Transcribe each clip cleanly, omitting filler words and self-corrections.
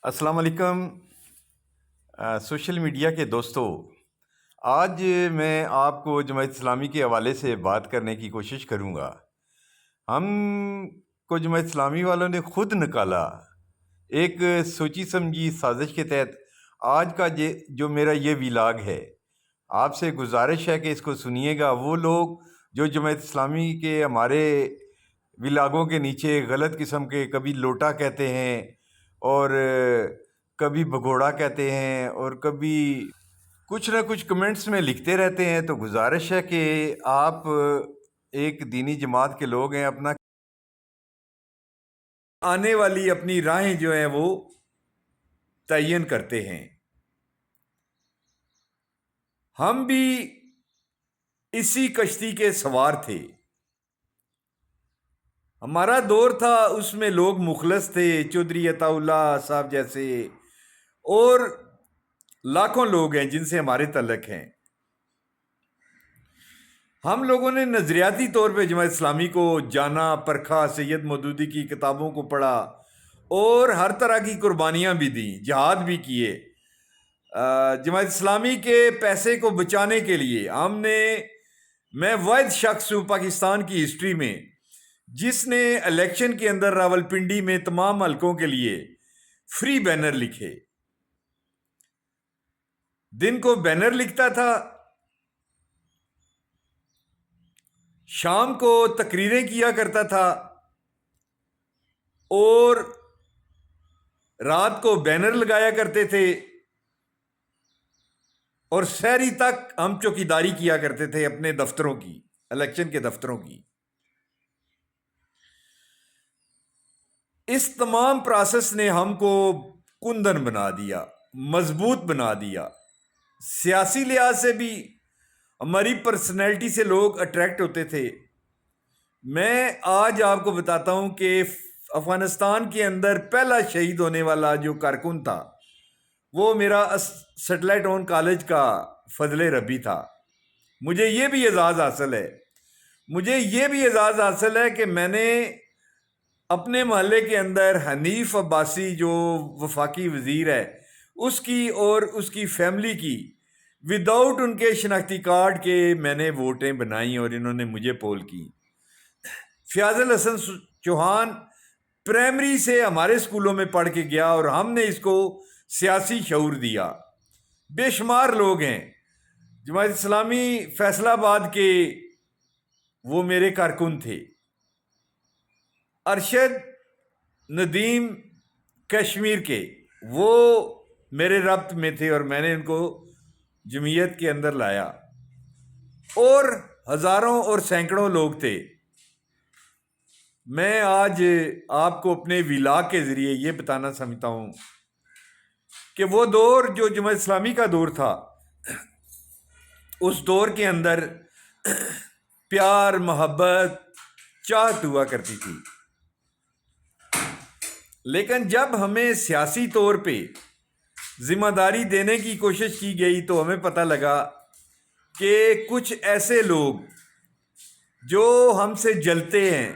السلام علیکم social media کے دوستو. آج میں آپ کو جماعت اسلامی کے حوالے سے بات کرنے کی کوشش کروں گا. ہم کو جماعت اسلامی والوں نے خود نکالا ایک سوچی سمجھی سازش کے تحت. آج کا جو میرا یہ ویلاگ ہے، آپ سے گزارش ہے کہ اس کو سنیے گا. وہ لوگ جو جماعت اسلامی کے ہمارے ویلاگوں کے نیچے غلط قسم کے کبھی لوٹا کہتے ہیں اور کبھی بھگوڑا کہتے ہیں اور کبھی کچھ نہ کچھ کمنٹس میں لکھتے رہتے ہیں، تو گزارش ہے کہ آپ ایک دینی جماعت کے لوگ ہیں، اپنا آنے والی اپنی راہیں جو ہیں وہ تعین کرتے ہیں. ہم بھی اسی کشتی کے سوار تھے. ہمارا دور تھا، اس میں لوگ مخلص تھے، چودھری عطا اللہ صاحب جیسے اور لاکھوں لوگ ہیں جن سے ہمارے تعلق ہیں. ہم لوگوں نے نظریاتی طور پہ جماعت اسلامی کو جانا، پرکھا، سید مودودی کی کتابوں کو پڑھا اور ہر طرح کی قربانیاں بھی دیں، جہاد بھی کیے. جماعت اسلامی کے پیسے کو بچانے کے لیے میں واحد شخص ہوں پاکستان کی ہسٹری میں جس نے الیکشن کے اندر راولپنڈی میں تمام حلقوں کے لیے فری بینر لکھے. دن کو بینر لکھتا تھا، شام کو تقریریں کیا کرتا تھا اور رات کو بینر لگایا کرتے تھے اور سحری تک ہم چوکیداری کیا کرتے تھے اپنے دفتروں کی، الیکشن کے دفتروں کی. اس تمام پروسیس نے ہم کو کندن بنا دیا، مضبوط بنا دیا. سیاسی لحاظ سے بھی ہماری پرسنالٹی سے لوگ اٹریکٹ ہوتے تھے. میں آج آپ کو بتاتا ہوں کہ افغانستان کے اندر پہلا شہید ہونے والا جو کارکن تھا وہ میرا سیٹلائٹ اون کالج کا فضل ربی تھا. مجھے یہ بھی اعزاز حاصل ہے کہ میں نے اپنے محلے کے اندر حنیف عباسی جو وفاقی وزیر ہے اس کی اور اس کی فیملی کی وداؤٹ ان کے شناختی کارڈ کے میں نے ووٹیں بنائیں اور انہوں نے مجھے پول کی. فیاض الحسن چوہان پرائمری سے ہمارے اسکولوں میں پڑھ کے گیا اور ہم نے اس کو سیاسی شعور دیا. بے شمار لوگ ہیں. جماعت اسلامی فیصل آباد کے وہ میرے کارکن تھے. ارشد ندیم کشمیر کے وہ میرے ربط میں تھے اور میں نے ان کو جمعیت کے اندر لایا اور ہزاروں اور سینکڑوں لوگ تھے. میں آج آپ کو اپنے ویلاگ کے ذریعے یہ بتانا سمجھتا ہوں کہ وہ دور جو جماعت اسلامی کا دور تھا، اس دور کے اندر پیار، محبت، چاہت ہوا کرتی تھی. لیکن جب ہمیں سیاسی طور پہ ذمہ داری دینے کی کوشش کی گئی تو ہمیں پتہ لگا کہ کچھ ایسے لوگ جو ہم سے جلتے ہیں،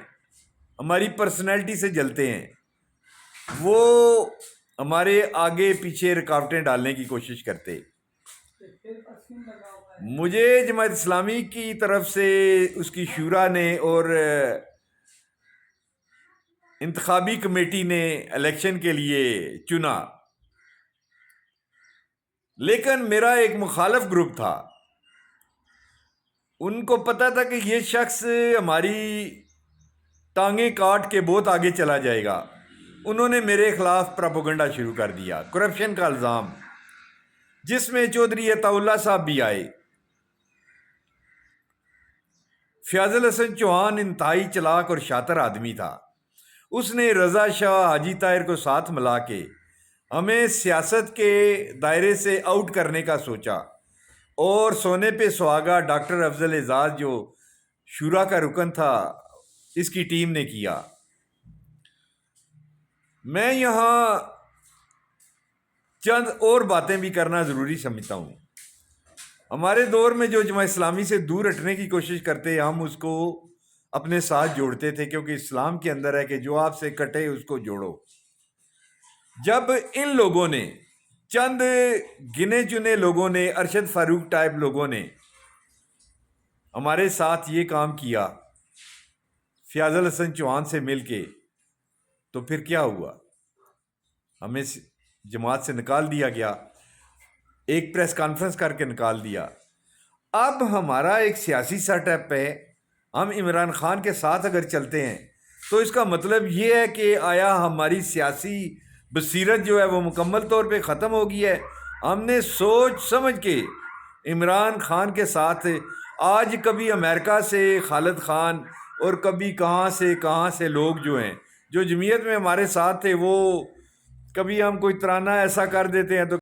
ہماری پرسنالٹی سے جلتے ہیں، وہ ہمارے آگے پیچھے رکاوٹیں ڈالنے کی کوشش کرتے. مجھے جماعت اسلامی کی طرف سے اس کی شورا نے اور انتخابی کمیٹی نے الیکشن کے لیے چنا، لیکن میرا ایک مخالف گروپ تھا. ان کو پتا تھا کہ یہ شخص ہماری ٹانگیں کاٹ کے بہت آگے چلا جائے گا. انہوں نے میرے خلاف پروپیگنڈا شروع کر دیا، کرپشن کا الزام، جس میں چودھری عطا اللہ صاحب بھی آئے. فیاض الحسن چوہان انتہائی چلاک اور شاطر آدمی تھا. اس نے رضا شاہ، حاجی طاہر کو ساتھ ملا کے ہمیں سیاست کے دائرے سے آؤٹ کرنے کا سوچا اور سونے پہ سہاگا ڈاکٹر افضل اعزاز جو شورا کا رکن تھا اس کی ٹیم نے کیا. میں یہاں چند اور باتیں بھی کرنا ضروری سمجھتا ہوں. ہمارے دور میں جو جماعت اسلامی سے دور ہٹنے کی کوشش کرتے ہم اس کو اپنے ساتھ جوڑتے تھے، کیونکہ اسلام کے اندر ہے کہ جو آپ سے کٹے اس کو جوڑو. جب ان لوگوں نے چند گنے چنے لوگوں نے ارشد فاروق ٹائپ لوگوں نے ہمارے ساتھ یہ کام کیا فیاض الحسن چوہان سے مل کے، تو پھر کیا ہوا؟ ہمیں جماعت سے نکال دیا گیا، ایک پریس کانفرنس کر کے نکال دیا۔ اب ہمارا ایک سیاسی سیٹ اپ ہے، ہم عمران خان کے ساتھ اگر چلتے ہیں تو اس کا مطلب یہ ہے کہ آیا ہماری سیاسی بصیرت جو ہے وہ مکمل طور پہ ختم ہو گئی ہے؟ ہم نے سوچ سمجھ کے عمران خان کے ساتھ، آج کبھی امریکہ سے خالد خان اور کبھی کہاں سے لوگ جو ہیں جو جمعیت میں ہمارے ساتھ تھے، وہ کبھی ہم کوئی ترانہ ایسا کر دیتے ہیں تو